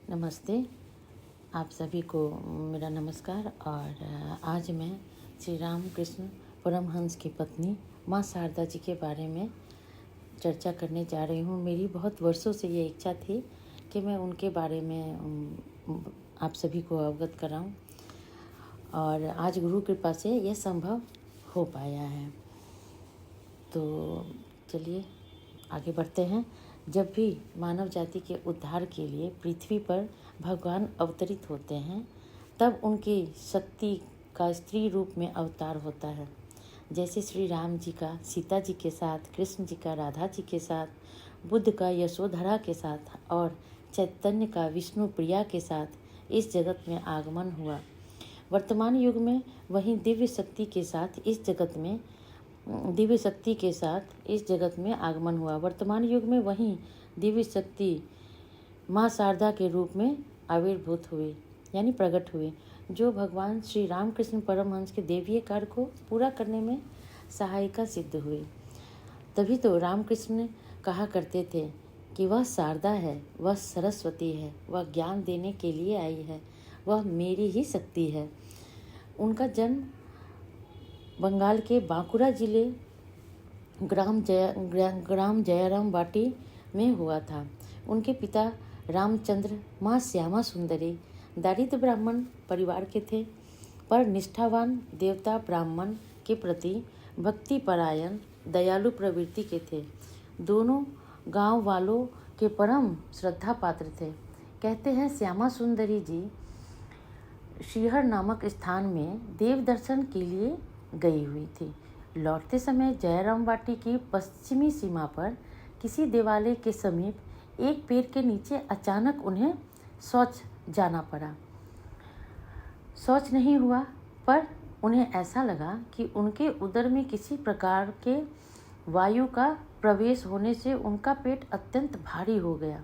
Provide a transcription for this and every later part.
नमस्ते। आप सभी को मेरा नमस्कार। और आज मैं श्री रामकृष्ण परमहंस की पत्नी माँ शारदा जी के बारे में चर्चा करने जा रही हूँ। मेरी बहुत वर्षों से ये इच्छा थी कि मैं उनके बारे में आप सभी को अवगत कराऊं, और आज गुरु कृपा से यह संभव हो पाया है। तो चलिए आगे बढ़ते हैं। जब भी मानव जाति के उद्धार के लिए पृथ्वी पर भगवान अवतरित होते हैं, तब उनकी शक्ति का स्त्री रूप में अवतार होता है। जैसे श्री राम जी का सीता जी के साथ, कृष्ण जी का राधा जी के साथ, बुद्ध का यशोधरा के साथ और चैतन्य का विष्णु प्रिया के साथ इस जगत में आगमन हुआ। वर्तमान युग में वही दिव्य शक्ति के साथ इस जगत में आगमन हुआ। वर्तमान युग में वही दिव्य शक्ति माँ शारदा के रूप में आविर्भूत हुई, यानी प्रकट हुई, जो भगवान श्री रामकृष्ण परमहंस के दैवीय कार्य को पूरा करने में सहायिका सिद्ध हुई। तभी तो रामकृष्ण कहा करते थे कि वह शारदा है, वह सरस्वती है, वह ज्ञान देने के लिए आई है, वह मेरी ही शक्ति है। उनका जन्म बंगाल के बांकुरा जिले ग्राम जयराम बाटी में हुआ था। उनके पिता रामचंद्र, माँ श्यामा सुंदरी दरिद्र ब्राह्मण परिवार के थे, पर निष्ठावान देवता ब्राह्मण के प्रति भक्तिपरायण दयालु प्रवृत्ति के थे। दोनों गांव वालों के परम श्रद्धा पात्र थे। कहते हैं श्यामा सुंदरी जी श्रीहर नामक स्थान में देव दर्शन के लिए गई हुई थी। लौटते समय जयराम बाटी की पश्चिमी सीमा पर किसी देवालय के समीप एक पेड़ के नीचे अचानक उन्हें शौच जाना पड़ा। शौच नहीं हुआ, पर उन्हें ऐसा लगा कि उनके उदर में किसी प्रकार के वायु का प्रवेश होने से उनका पेट अत्यंत भारी हो गया।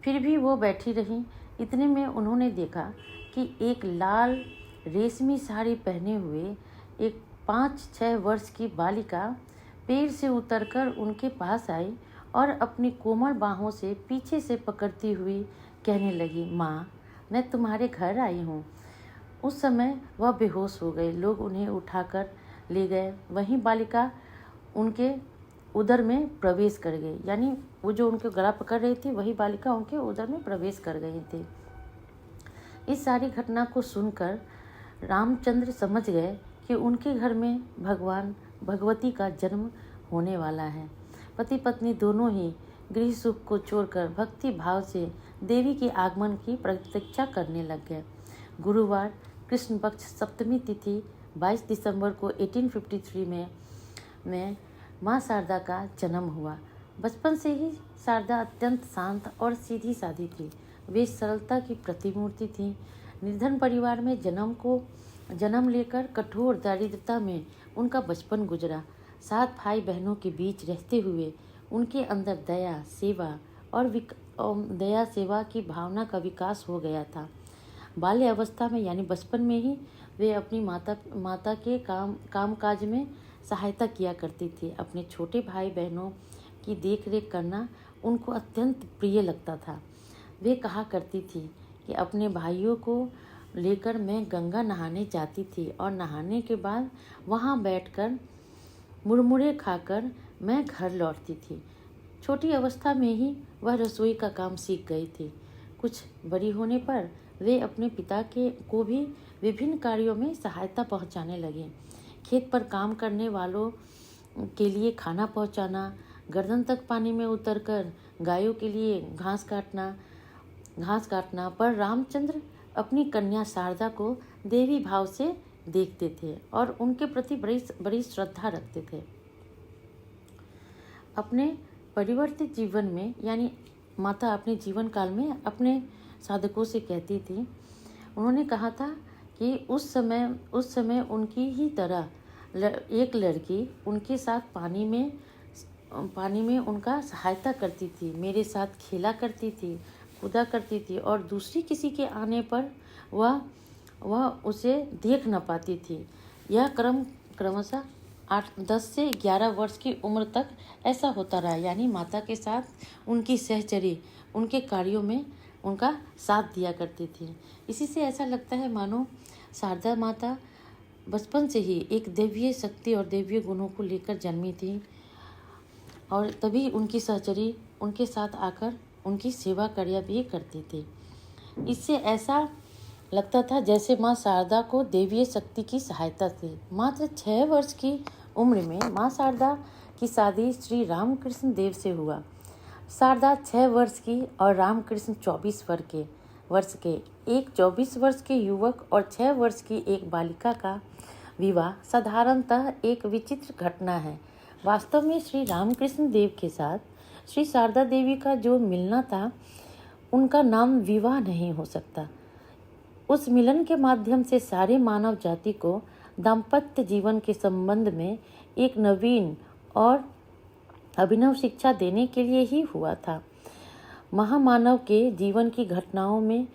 फिर भी वो बैठी रहीं। इतने में उन्होंने देखा कि एक लाल रेशमी साड़ी पहने हुए एक 5-6 वर्ष की बालिका पेड़ से उतरकर उनके पास आई और अपनी कोमल बाहों से पीछे से पकड़ती हुई कहने लगी, माँ, मैं तुम्हारे घर आई हूँ। उस समय वह बेहोश हो गए। लोग उन्हें उठाकर ले गए। वहीं बालिका उनके उदर में प्रवेश कर गई, यानी वो जो उनके गला पकड़ रही थी वही बालिका उनके उदर में प्रवेश कर गई थी। इस सारी घटना को सुनकर रामचंद्र समझ गए कि उनके घर में भगवती का जन्म होने वाला है। पति पत्नी दोनों ही गृह सुख को छोड़कर भक्ति भाव से देवी के आगमन की प्रतीक्षा करने लग गए। गुरुवार कृष्ण पक्ष सप्तमी तिथि 22 दिसंबर को 1853 में माँ शारदा का जन्म हुआ। बचपन से ही शारदा अत्यंत शांत और सीधी सादी थी। वे सरलता की प्रतिमूर्ति थी। निर्धन परिवार में जन्म लेकर कठोर दारिद्रता में उनका बचपन गुजरा। 7 भाई बहनों के बीच रहते हुए उनके अंदर दया सेवा की भावना का विकास हो गया था। बाल्य अवस्था में यानी बचपन में ही वे अपनी माता के कामकाज में सहायता किया करती थी। अपने छोटे भाई बहनों की देखरेख करना उनको अत्यंत प्रिय लगता था। वे कहा करती थी कि अपने भाइयों को लेकर मैं गंगा नहाने जाती थी और नहाने के बाद वहाँ बैठकर मुरमुरे खाकर मैं घर लौटती थी। छोटी अवस्था में ही वह रसोई का काम सीख गई थी। कुछ बड़ी होने पर वे अपने पिता को भी विभिन्न कार्यों में सहायता पहुँचाने लगे। खेत पर काम करने वालों के लिए खाना पहुँचाना, गर्दन तक पानी में उतरकर गायों के लिए घास काटना। पर रामचंद्र अपनी कन्या शारदा को देवी भाव से देखते थे और उनके प्रति बड़ी श्रद्धा रखते थे। अपने परिवर्तित जीवन में, यानी माता अपने जीवन काल में अपने साधकों से कहती थी, उन्होंने कहा था कि उस समय उनकी ही तरह एक लड़की उनके साथ पानी में उनका सहायता करती थी, मेरे साथ खेला करती थी, कूदा करती थी, और दूसरी किसी के आने पर वह उसे देख न पाती थी। यह क्रमशः 10 से 11 वर्ष की उम्र तक ऐसा होता रहा। यानी माता के साथ उनकी सहचरी उनके कार्यों में उनका साथ दिया करती थी। इसी से ऐसा लगता है मानो शारदा माता बचपन से ही एक दैवीय शक्ति और दैवीय गुणों को लेकर जन्मी थी और तभी उनकी सहचरी उनके साथ आकर उनकी सेवा कार्य भी करती थी। इससे ऐसा लगता था जैसे माँ शारदा को दैवीय शक्ति की सहायता थी। मात्र 6 वर्ष की उम्र में माँ शारदा की शादी श्री रामकृष्ण देव से हुआ। शारदा 6 वर्ष की और रामकृष्ण 24 वर्ष के एक 24 वर्ष के युवक और 6 वर्ष की एक बालिका का विवाह साधारणतः एक विचित्र घटना है। वास्तव में श्री रामकृष्ण देव के साथ श्री शारदा देवी का जो मिलना था उनका नाम विवाह नहीं हो सकता। उस मिलन के माध्यम से सारे मानव जाति को दाम्पत्य जीवन के संबंध में एक नवीन और अभिनव शिक्षा देने के लिए ही हुआ था। महामानव के जीवन की घटनाओं में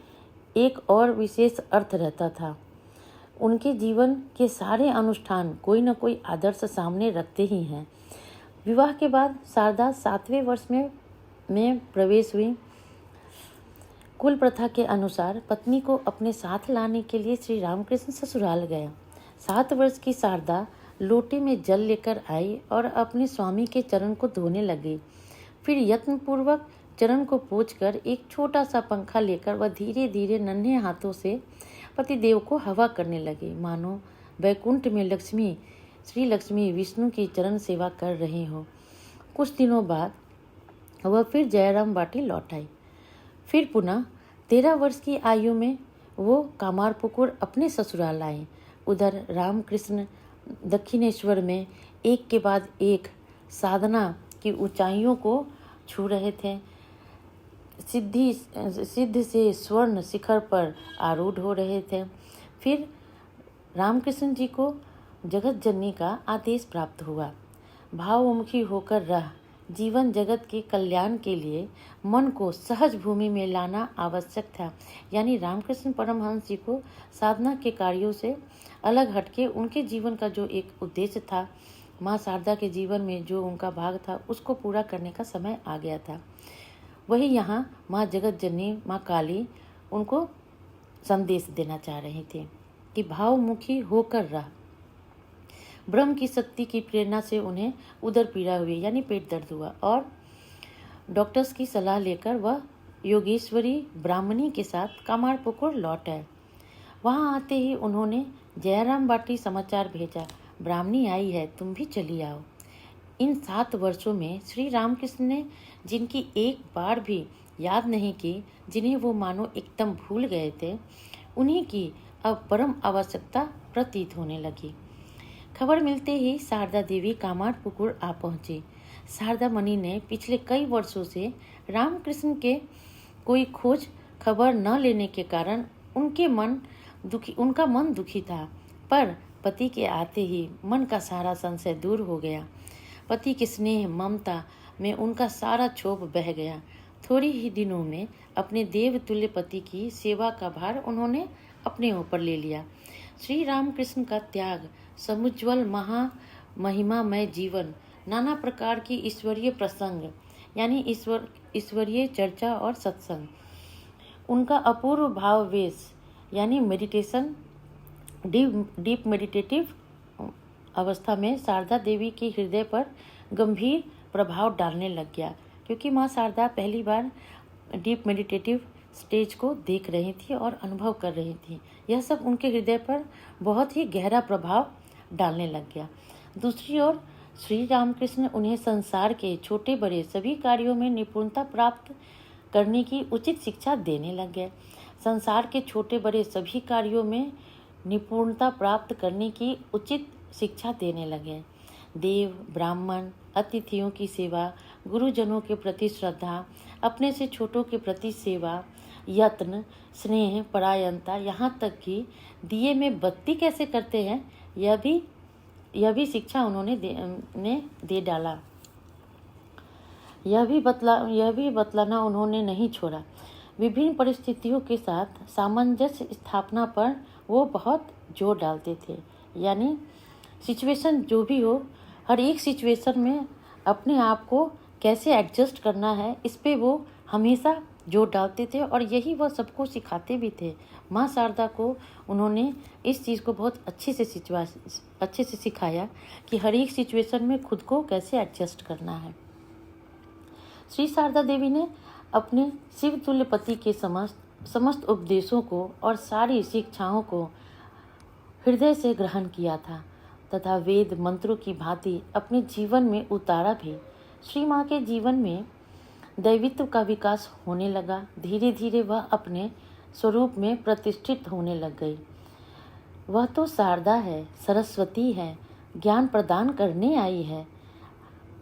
एक और विशेष अर्थ रहता था। उनके जीवन के सारे अनुष्ठान कोई न कोई आदर्श सामने रखते ही हैं। विवाह के बाद शारदा 7वें वर्ष में प्रवेश हुई। कुल प्रथा के अनुसार पत्नी को अपने साथ लाने के लिए श्री रामकृष्ण ससुराल गया। 7 वर्ष की शारदा लोटे में जल लेकर आई और अपने स्वामी के चरण को धोने लगी। फिर यत्नपूर्वक चरण को पोंछकर एक छोटा सा पंखा लेकर वह धीरे धीरे नन्हे हाथों से पतिदेव को हवा करने लगे, मानो वैकुंठ में श्री लक्ष्मी विष्णु की चरण सेवा कर रही हो। कुछ दिनों बाद वह फिर जयराम बाटी लौट आई। फिर पुनः 13 वर्ष की आयु में वो कामारपुकुर अपने ससुराल आए। उधर रामकृष्ण दक्षिणेश्वर में एक के बाद एक साधना की ऊंचाइयों को छू रहे थे। सिद्ध से स्वर्ण शिखर पर आरूढ़ हो रहे थे। फिर रामकृष्ण जी को जगत जननी का आदेश प्राप्त हुआ। भावमुखी होकर रह जीवन जगत के कल्याण के लिए मन को सहज भूमि में लाना आवश्यक था। यानी रामकृष्ण परमहंस जी को साधना के कार्यों से अलग हटके उनके जीवन का जो एक उद्देश्य था, माँ शारदा के जीवन में जो उनका भाग था, उसको पूरा करने का समय आ गया था। वही यहाँ माँ जगत जननी माँ काली उनको संदेश देना चाह रही थी कि भावमुखी होकर रह। ब्रह्म की शक्ति की प्रेरणा से उन्हें उदर पीड़ा हुई, यानी पेट दर्द हुआ, और डॉक्टर्स की सलाह लेकर वह योगेश्वरी ब्राह्मणी के साथ कामारपुकुर लौट आए। वहाँ आते ही उन्होंने जयराम बाटी समाचार भेजा, ब्राह्मणी आई है, तुम भी चली आओ। इन 7 वर्षों में श्री रामकृष्ण ने जिनकी एक बार भी याद नहीं की, जिन्हें वो मानो एकदम भूल गए थे, उन्हीं की अब परम आवश्यकता प्रतीत होने लगी। खबर मिलते ही शारदा देवी कामारपुकुर आ पहुंची। शारदा मणि ने पिछले कई वर्षों से रामकृष्ण के कोई खोज खबर न लेने के कारण उनका मन दुखी था, पर पति के आते ही मन का सारा संशय दूर हो गया। पति के स्नेह ममता में उनका सारा क्षोभ बह गया। थोड़ी ही दिनों में अपने देवतुल्य पति की सेवा का भार उन्होंने अपने ऊपर ले लिया। श्री रामकृष्ण का त्याग, समुज्वल महिमामय जीवन, नाना प्रकार की ईश्वरीय प्रसंग यानी ईश्वरीय चर्चा और सत्संग, उनका अपूर्व भाववेश यानी मेडिटेशन, डीप मेडिटेटिव अवस्था में शारदा देवी के हृदय पर गंभीर प्रभाव डालने लग गया। क्योंकि माँ शारदा पहली बार डीप मेडिटेटिव स्टेज को देख रही थी और अनुभव कर रही थी। यह सब उनके हृदय पर बहुत ही गहरा प्रभाव डालने लग गया। दूसरी ओर श्री रामकृष्ण उन्हें संसार के छोटे बड़े सभी कार्यों में निपुणता प्राप्त करने की उचित शिक्षा देने लग गए। संसार के छोटे बड़े सभी कार्यों में निपुणता प्राप्त करने की उचित शिक्षा देने लगे। देव, ब्राह्मण, अतिथियों की सेवा, गुरुजनों के प्रति श्रद्धा, अपने से छोटों के प्रति सेवा, यत्न, स्नेह, परायणता, यहाँ तक कि दिए में बत्ती कैसे करते हैं, यह भी शिक्षा उन्होंने दे डाला। यह भी बतलाना उन्होंने नहीं छोड़ा। विभिन्न परिस्थितियों के साथ सामंजस्य स्थापना पर वो बहुत जोर डालते थे। यानी सिचुएशन जो भी हो, हर एक सिचुएशन में अपने आप को कैसे एडजस्ट करना है, इस पे वो हमेशा जोर डालते थे और यही वह सबको सिखाते भी थे। माँ शारदा को उन्होंने इस चीज़ को बहुत अच्छे से सिखाया कि हर एक सिचुएशन में खुद को कैसे एडजस्ट करना है। श्री शारदा देवी ने अपने शिव तुल्य पति के समस्त उपदेशों को और सारी शिक्षाओं को हृदय से ग्रहण किया था तथा वेद मंत्रों की भांति अपने जीवन में उतारा भी। श्री माँ के जीवन में दैवित्व का विकास होने लगा। धीरे धीरे वह अपने स्वरूप में प्रतिष्ठित होने लग गई। वह तो शारदा है, सरस्वती है, ज्ञान प्रदान करने आई है।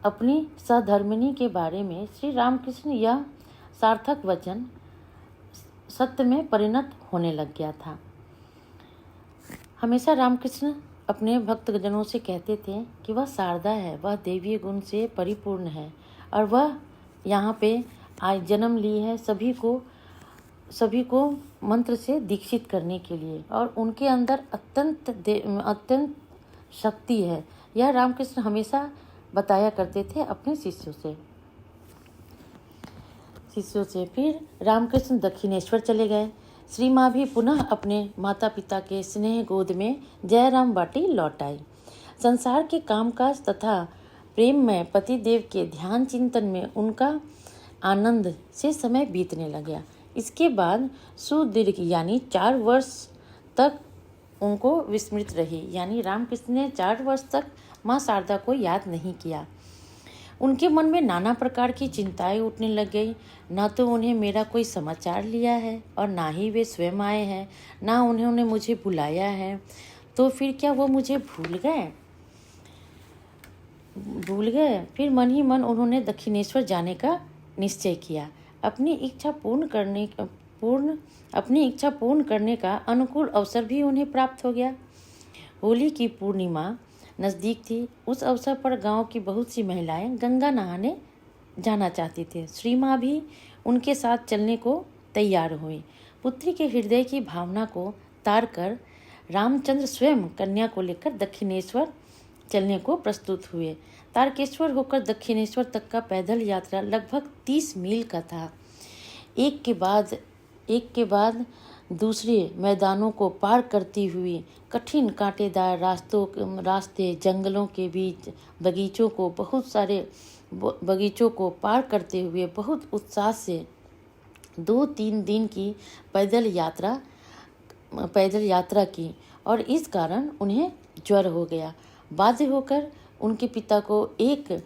अपनी सहधर्मिणी के बारे में श्री रामकृष्ण यह सार्थक वचन सत्य में परिणत होने लग गया था। हमेशा रामकृष्ण अपने भक्तजनों से कहते थे कि वह शारदा है, वह देवीय गुण से परिपूर्ण है और वह यहाँ पे आज जन्म ली है सभी को मंत्र से दीक्षित करने के लिए, और उनके अंदर अत्यंत शक्ति है। यह रामकृष्ण हमेशा बताया करते थे अपने शिष्यों से। फिर रामकृष्ण दक्षिणेश्वर चले गए। श्री माँ भी पुनः अपने माता पिता के स्नेह गोद में जयराम बाटी लौट आई। संसार के कामकाज तथा प्रेम में पतिदेव के ध्यान चिंतन में उनका आनंद से समय बीतने लगा। इसके बाद सुदीर्घ यानी 4 वर्ष तक उनको विस्मृत रही, यानी रामकृष्ण ने 4 वर्ष तक माँ शारदा को याद नहीं किया। उनके मन में नाना प्रकार की चिंताएं उठने लग गई। न तो उन्हें मेरा कोई समाचार लिया है और ना ही वे स्वयं आए हैं, ना उन्होंने मुझे बुलाया है, तो फिर क्या वो मुझे भूल गए। फिर मन ही मन उन्होंने दक्षिणेश्वर जाने का निश्चय किया। अपनी इच्छा पूर्ण करने का अनुकूल अवसर भी उन्हें प्राप्त हो गया। होली की पूर्णिमा नज़दीक थी। उस अवसर पर गांव की बहुत सी महिलाएं गंगा नहाने जाना चाहती थी। श्री माँ भी उनके साथ चलने को तैयार हुई। पुत्री के हृदय की भावना को तार कर रामचंद्र स्वयं कन्या को लेकर दक्षिणेश्वर चलने को प्रस्तुत हुए। तारकेश्वर होकर दक्षिणेश्वर तक का पैदल यात्रा लगभग 30 मील का था। एक के बाद दूसरे मैदानों को पार करती हुई कठिन कांटेदार रास्ते, जंगलों के बीच बगीचों को पार करते हुए बहुत उत्साह से 2-3 दिन की पैदल यात्रा की और इस कारण उन्हें ज्वर हो गया। बाध्य होकर उनके पिता को एक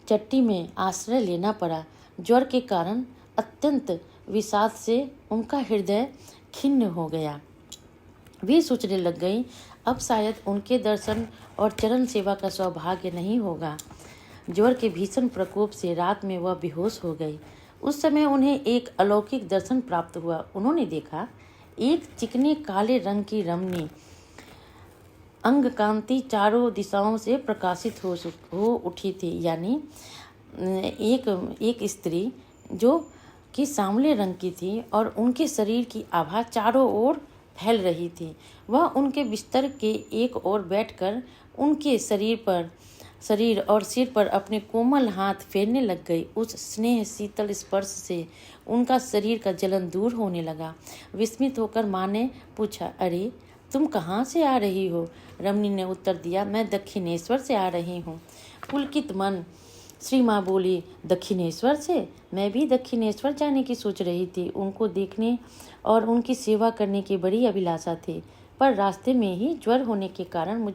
चट्टी में आश्रय लेना पड़ा। ज्वर के कारण अत्यंत विषाद से उनका हृदय खिन्न हो गया। वे सोचने लग गई, अब शायद उनके दर्शन और चरण सेवा का सौभाग्य नहीं होगा। ज्वर के भीषण प्रकोप से रात में वह बेहोश हो गई। उस समय उन्हें एक अलौकिक दर्शन प्राप्त हुआ। उन्होंने देखा एक चिकने काले रंग की रमणी अंग कांति चारों दिशाओं से प्रकाशित हो उठी थी, यानी एक स्त्री जो कि सांवले रंग की थी और उनके शरीर की आभा चारों ओर फैल रही थी। वह उनके बिस्तर के एक ओर बैठकर उनके शरीर और सिर पर अपने कोमल हाथ फेरने लग गई। उस स्नेह शीतल स्पर्श से उनका शरीर का जलन दूर होने लगा। विस्मित होकर माँ ने पूछा, अरे तुम कहाँ से आ रही हो? रमणी ने उत्तर दिया, मैं दक्षिणेश्वर से आ रही हूँ। पुलकित मन श्री माँ बोली, दक्षिणेश्वर से? मैं भी दक्षिणेश्वर जाने की सोच रही थी। उनको देखने और उनकी सेवा करने की बड़ी अभिलाषा थी, पर रास्ते में ही ज्वर होने के कारण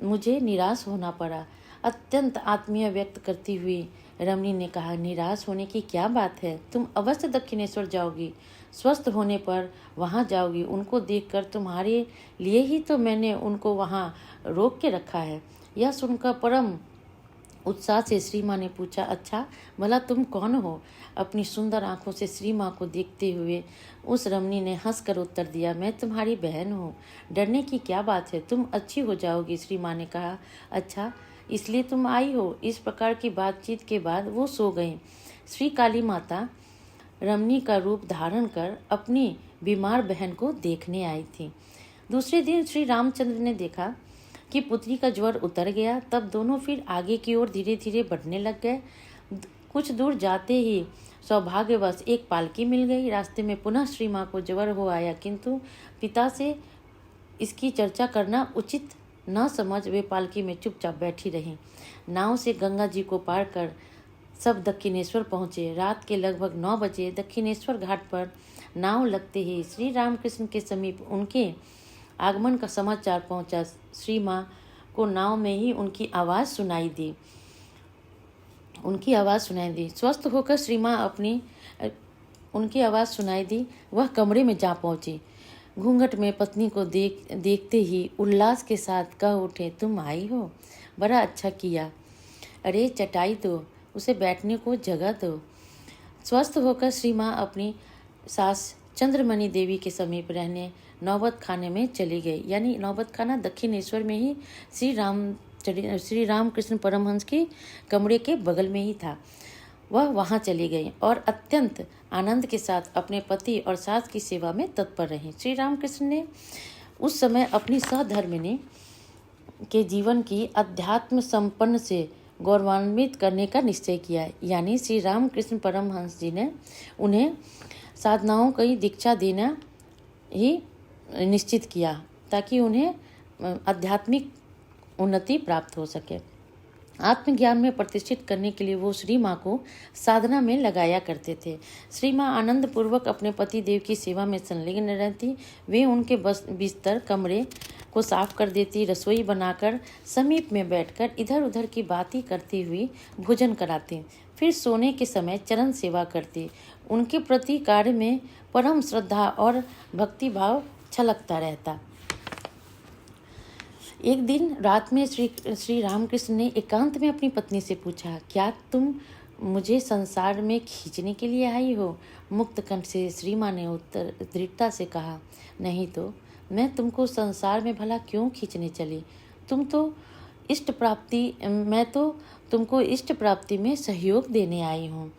मुझे निराश होना पड़ा। अत्यंत आत्मीय व्यक्त करती हुई रमणी ने कहा, निराश होने की क्या बात है? तुम अवश्य दक्षिणेश्वर जाओगी। स्वस्थ होने पर वहाँ जाओगी। उनको देखकर तुम्हारे लिए ही तो मैंने उनको वहाँ रोक के रखा है। यह सुनकर परम उत्साह से श्री माँ ने पूछा, अच्छा भला तुम कौन हो? अपनी सुंदर आंखों से श्री माँ को देखते हुए उस रमणी ने हंसकर उत्तर दिया, मैं तुम्हारी बहन हूँ। डरने की क्या बात है? तुम अच्छी हो जाओगी। श्री माँ ने कहा, अच्छा इसलिए तुम आई हो? इस प्रकार की बातचीत के बाद वो सो गईं। श्री काली माता रमणी का रूप धारण कर अपनी बीमार बहन को देखने आई थी। दूसरे दिन श्री रामचंद्र ने देखा कि पुत्री का ज्वर उतर गया। तब दोनों फिर आगे की ओर धीरे धीरे बढ़ने लग गए। कुछ दूर जाते ही सौभाग्यवश एक पालकी मिल गई। रास्ते में पुनः श्री माँ को ज्वर हो आया, किंतु पिता से इसकी चर्चा करना उचित न समझ वे पालकी में चुपचाप बैठी रहीं। नाव से गंगा जी को पार कर सब दक्षिणेश्वर पहुँचे। रात के लगभग 9 बजे दक्षिणेश्वर घाट पर नाव लगते ही श्री रामकृष्ण के समीप उनके आगमन का समाचार पहुंचा। श्री माँ को नाव में ही उनकी आवाज़ सुनाई दी। स्वस्थ होकर श्री माँ उनकी आवाज़ सुनाई दी। वह कमरे में जा पहुंची। घूंघट में पत्नी को देखते ही उल्लास के साथ कह उठे, तुम आई हो, बड़ा अच्छा किया। अरे चटाई दो, उसे बैठने को जगह दो। स्वस्थ होकर श्री माँ अपनी सास चंद्रमणि देवी के समीप रहने नौबत खाने में चली गई। यानी नौबत खाना दक्षिणेश्वर में ही श्री रामकृष्ण परमहंस के कमरे के बगल में ही था। वह वहाँ चली गई और अत्यंत आनंद के साथ अपने पति और सास की सेवा में तत्पर रही। श्री रामकृष्ण ने उस समय अपनी सहधर्मिणी के जीवन की अध्यात्म संपन्न से गौरवान्वित करने का निश्चय किया। यानी श्री रामकृष्ण परमहंस जी ने उन्हें साधनाओं की दीक्षा देना ही निश्चित किया, ताकि उन्हें आध्यात्मिक उन्नति प्राप्त हो सके। आत्मज्ञान में प्रतिष्ठित करने के लिए वो श्री माँ को साधना में लगाया करते थे। श्री माँ आनंद पूर्वक अपने पति देव की सेवा में संलग्न रहती। वे उनके बिस्तर कमरे को साफ कर देती, रसोई बनाकर समीप में बैठकर इधर उधर की बातें करती हुई भोजन कराती, फिर सोने के समय चरण सेवा करती। उनके प्रति कार्य में परम श्रद्धा और भक्ति भाव छलकता रहता। एक दिन रात में श्री रामकृष्ण ने एकांत में अपनी पत्नी से पूछा, क्या तुम मुझे संसार में खींचने के लिए आई हो? मुक्त कंठ से श्री माँ ने उत्तर दृढ़ता से कहा, नहीं तो मैं तुमको संसार में भला क्यों खींचने चली? मैं तो तुमको इष्ट प्राप्ति में सहयोग देने आई हूँ।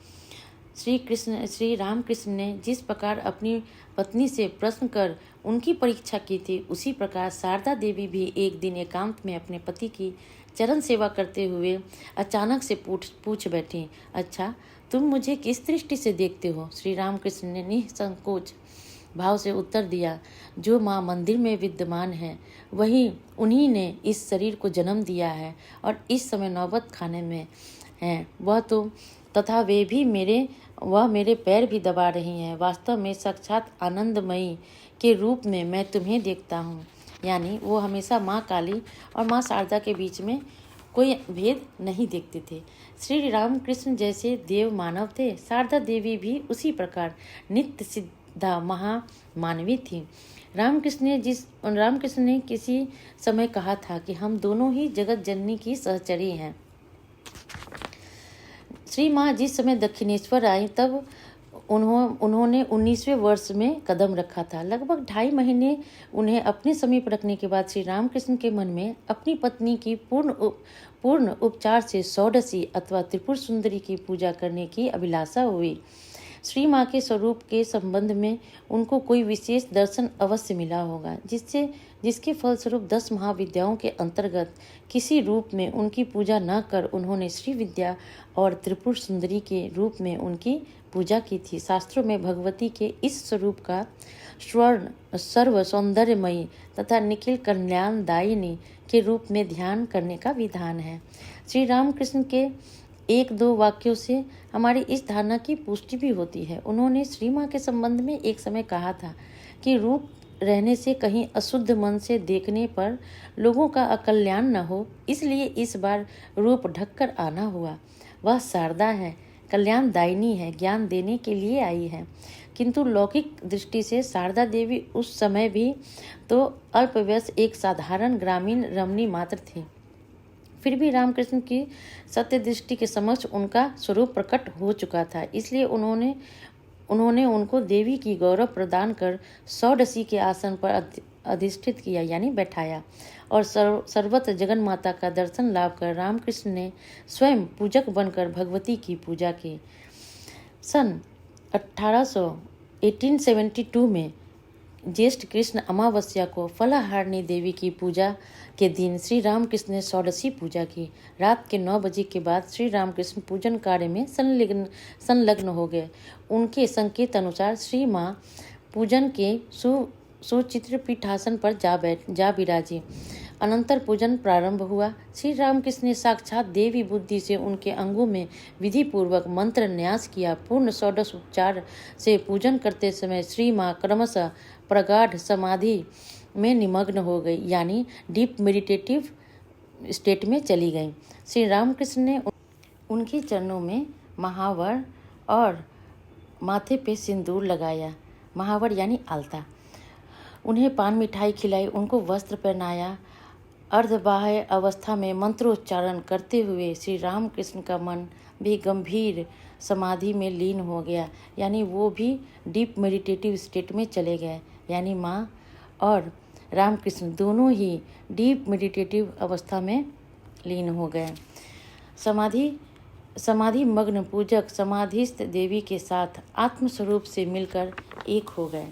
श्री रामकृष्ण ने जिस प्रकार अपनी पत्नी से प्रश्न कर उनकी परीक्षा की थी, उसी प्रकार शारदा देवी भी एक दिन एकांत में अपने पति की चरण सेवा करते हुए अचानक से पूछ बैठी, अच्छा तुम मुझे किस दृष्टि से देखते हो? श्री रामकृष्ण ने निसंकोच भाव से उत्तर दिया, जो माँ मंदिर में विद्यमान है उन्हीं ने इस शरीर को जन्म दिया है और इस समय नौबत खाने में है। वह मेरे पैर भी दबा रही हैं। वास्तव में साक्षात आनंदमयी के रूप में मैं तुम्हें देखता हूँ। यानी वो हमेशा माँ काली और माँ शारदा के बीच में कोई भेद नहीं देखते थे। श्री रामकृष्ण जैसे देव मानव थे, शारदा देवी भी उसी प्रकार नित्य सिद्धा महामानवी थी। रामकृष्ण ने किसी समय कहा था कि हम दोनों ही जगत जननी की सहचरी हैं। श्री माँ जिस समय दक्षिणेश्वर आई तब उन्होंने 19वें वर्ष में कदम रखा था। लगभग 2.5 महीने उन्हें अपने समीप रखने के बाद श्री रामकृष्ण के मन में अपनी पत्नी की पूर्ण उपचार से षोडशी अथवा त्रिपुर सुंदरी की पूजा करने की अभिलाषा हुई। श्री माँ के स्वरूप के संबंध में उनको कोई विशेष दर्शन अवश्य मिला होगा, जिसके फलस्वरूप 10 महाविद्याओं के अंतर्गत किसी रूप में उनकी पूजा न कर उन्होंने श्री विद्या और त्रिपुर सुंदरी के रूप में उनकी पूजा की थी। शास्त्रों में भगवती के इस स्वरूप का स्वर्ण सर्व सौंदर्यमयी तथा निखिल कल्याणदायिनी के रूप में ध्यान करने का विधान है। श्री रामकृष्ण के 1-2 वाक्यों से हमारी इस धारणा की पुष्टि भी होती है। उन्होंने श्री माँ के संबंध में एक समय कहा था कि रूप रहने से कहीं अशुद्ध मन से देखने पर लोगों का अकल्याण न हो, इसलिए इस बार रूप ढककर आना हुआ। वह शारदा है, कल्याणदायिनी है, ज्ञान देने के लिए आई है। किंतु लौकिक दृष्टि से शारदा देवी उस समय भी तो अल्पवयस एक साधारण ग्रामीण रमणी मात्र थी। फिर भी रामकृष्ण की सत्य दृष्टि के समक्ष उनका स्वरूप प्रकट हो चुका था, इसलिए उन्होंने उनको देवी की गौरव प्रदान कर षोडशी के आसन पर अधिष्ठित किया, यानी बैठाया, और सर्वत्र जगन माता का दर्शन लाभ कर रामकृष्ण ने स्वयं पूजक बनकर भगवती की पूजा की। सन 1872 में ज्येष्ठ कृष्ण अमावस्या को फलाहारिणी देवी की पूजा के दिन श्री रामकृष्ण ने षोडशी पूजा की। रात के 9 बजे के बाद श्री रामकृष्ण पूजन कार्य में संलग्न हो गए। उनके संकेत अनुसार श्री माँ पूजन के सुचित्र पीठासन पर जा विराजी। अनंतर पूजन प्रारंभ हुआ। श्री रामकृष्ण ने साक्षात देवी बुद्धि से उनके अंगों में विधि पूर्वक मंत्र न्यास किया। पूर्ण षोडश उपचार से पूजन करते समय श्री माँ क्रमशः प्रगाढ़ समाधि में निमग्न हो गई, यानी डीप मेडिटेटिव स्टेट में चली गई। श्री रामकृष्ण ने उनके चरणों में महावर और माथे पे सिंदूर लगाया। महावर यानी आलता। उन्हें पान मिठाई खिलाई, उनको वस्त्र पहनाया। अर्धबाह्य अवस्था में मंत्रोच्चारण करते हुए श्री रामकृष्ण का मन भी गंभीर समाधि में लीन हो गया, यानी वो भी डीप मेडिटेटिव स्टेट में चले गए। यानी माँ और रामकृष्ण दोनों ही डीप मेडिटेटिव अवस्था में लीन हो गए। समाधि मग्न पूजक समाधिस्थ देवी के साथ आत्मस्वरूप से मिलकर एक हो गए।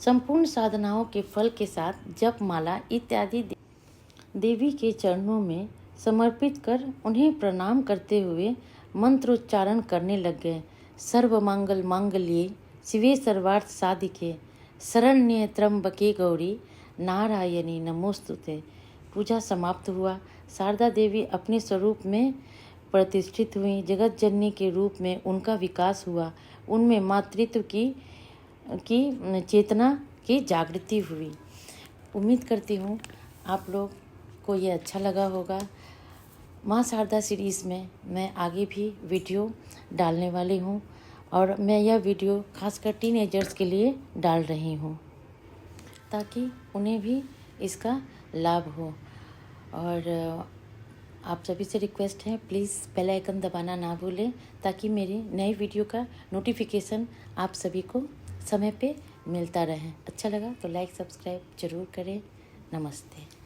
संपूर्ण साधनाओं के फल के साथ जप माला इत्यादि देवी के चरणों में समर्पित कर उन्हें प्रणाम करते हुए मंत्रोच्चारण करने लग गए। सर्वमंगल मांगल्ये शिवे सर्वार्थ साधिके शरण्ये त्र्यंबके गौरी नारायणी नमोस्तुते। पूजा समाप्त हुआ। शारदा देवी अपने स्वरूप में प्रतिष्ठित हुई। जगत जननी के रूप में उनका विकास हुआ। उनमें मातृत्व की चेतना की जागृति हुई। उम्मीद करती हूँ आप लोग को ये अच्छा लगा होगा। माँ शारदा सीरीज़ में मैं आगे भी वीडियो डालने वाली हूँ और मैं यह वीडियो खासकर टीनेजर्स के लिए डाल रही हूँ ताकि उन्हें भी इसका लाभ हो। और आप सभी से रिक्वेस्ट है, प्लीज़ बेल आइकन दबाना ना भूलें ताकि मेरी नई वीडियो का नोटिफिकेशन आप सभी को समय पे मिलता रहे। अच्छा लगा तो लाइक सब्सक्राइब ज़रूर करें। नमस्ते।